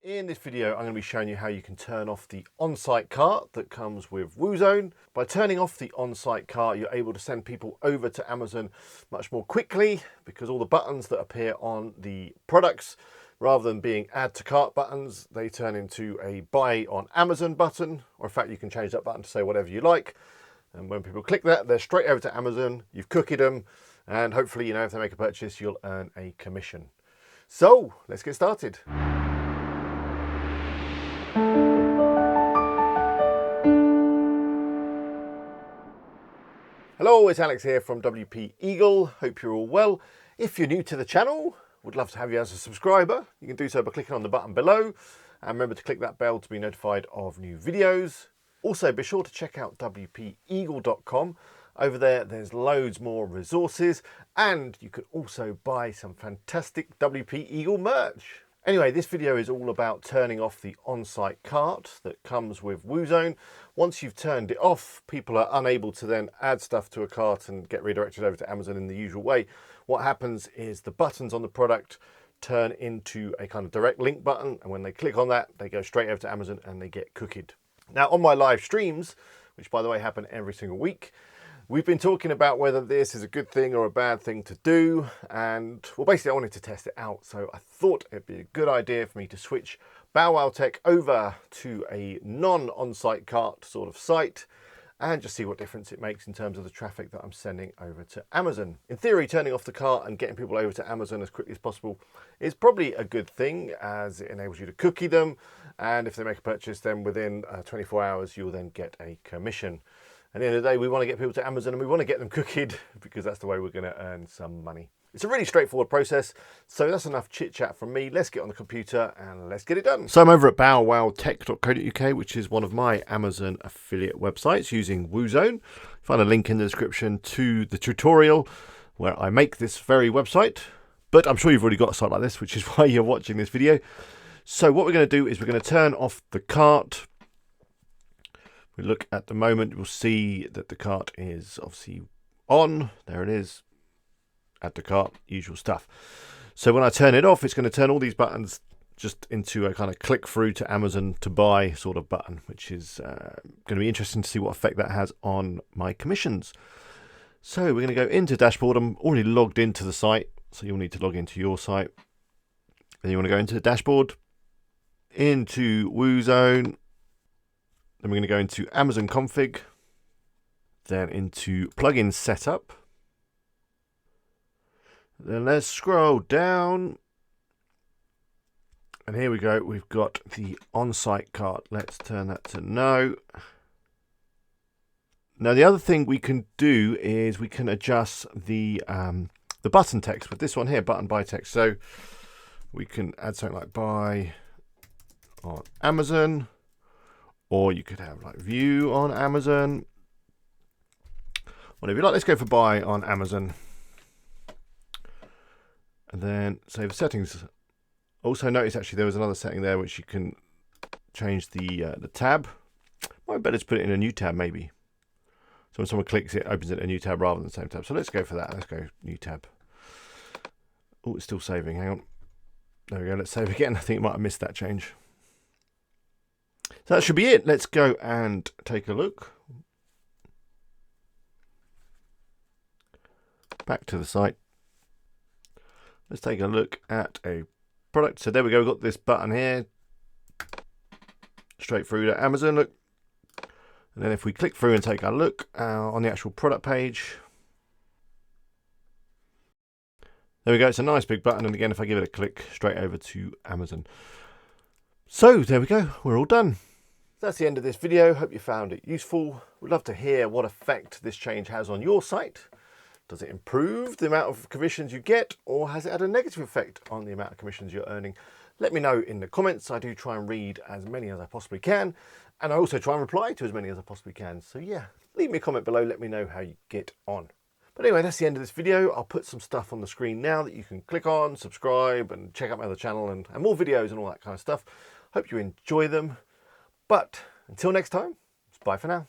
In this video, I'm going to be showing you how you can turn off the on-site cart that comes with Woozone. By turning off the on-site cart, you're able to send people over to Amazon much more quickly because all the buttons that appear on the products, rather than being add to cart buttons, they turn into a buy on Amazon button, or in fact, you can change that button to say whatever you like. And when people click that, they're straight over to Amazon, you've cookied them, and hopefully, if they make a purchase, you'll earn a commission. So let's get started. Hello, it's Alex here from WP Eagle. Hope you're all well. If you're new to the channel, would love to have you as a subscriber. You can do so by clicking on the button below. And remember to click that bell to be notified of new videos. Also, be sure to check out WPEagle.com. Over there's loads more resources, and you can also buy some fantastic WP Eagle merch. Anyway, this video is all about turning off the on-site cart that comes with Woozone. Once you've turned it off, people are unable to then add stuff to a cart and get redirected over to Amazon in the usual way. What happens is the buttons on the product turn into a kind of direct link button, and when they click on that, they go straight over to Amazon and they get cookied. Now, on my live streams, which by the way happen every single week, we've been talking about whether this is a good thing or a bad thing to do, and well, basically I wanted to test it out, so I thought it'd be a good idea for me to switch Bow Wow Tech over to a non-on-site cart sort of site and just see what difference it makes in terms of the traffic that I'm sending over to Amazon. In theory, turning off the cart and getting people over to Amazon as quickly as possible is probably a good thing, as it enables you to cookie them, and if they make a purchase, then within 24 hours you'll then get a commission. At the end of the day, we want to get people to Amazon and we want to get them cookied because that's the way we're going to earn some money. It's a really straightforward process, so that's enough chit chat from me. Let's get on the computer and let's get it done. So I'm over at bowwowtech.co.uk, which is one of my Amazon affiliate websites using Woozone. Find a link in the description to the tutorial where I make this very website, but I'm sure you've already got a site like this, which is why you're watching this video. So what we're going to do is we're going to turn off the cart. We look at the moment, we'll see that the cart is obviously on. There it is. Add to cart, usual stuff. So when I turn it off, it's going to turn all these buttons just into a kind of click through to Amazon to buy sort of button, which is going to be interesting to see what effect that has on my commissions. So we're going to go into dashboard. I'm already logged into the site, so you'll need to log into your site. Then you want to go into the dashboard, into Woozone. Then we're going to go into Amazon config, then into plugin setup. Then let's scroll down. And here we go. We've got the on-site cart. Let's turn that to no. Now the other thing we can do is we can adjust the button text with this one here, button buy text. So we can add something like buy on Amazon. Or you could have like view on Amazon. Whatever you like. Let's go for buy on Amazon. And then save the settings. Also notice actually there was another setting there which you can change the tab. Might be better to put it in a new tab maybe. So when someone clicks it, opens it in a new tab rather than the same tab. So let's go for that. Let's go new tab. Oh, it's still saving. Hang on. There we go. Let's save again. I think it might have missed that change. So that should be it. Let's go and take a look. Back to the site. Let's take a look at a product. So there we go. We've got this button here. Straight through to Amazon. Look. And then if we click through and take a look on the actual product page. There we go. It's a nice big button. And again, if I give it a click, straight over to Amazon. So there we go. We're all done. That's the end of this video. Hope you found it useful. We'd love to hear what effect this change has on your site. Does it improve the amount of commissions you get, or has it had a negative effect on the amount of commissions you're earning? Let me know in the comments. I do try and read as many as I possibly can, and I also try and reply to as many as I possibly can. So yeah, leave me a comment below. Let me know how you get on. But anyway, that's the end of this video. I'll put some stuff on the screen now that you can click on, subscribe, and check out my other channel and more videos and all that kind of stuff. Hope you enjoy them. But until next time, it's bye for now.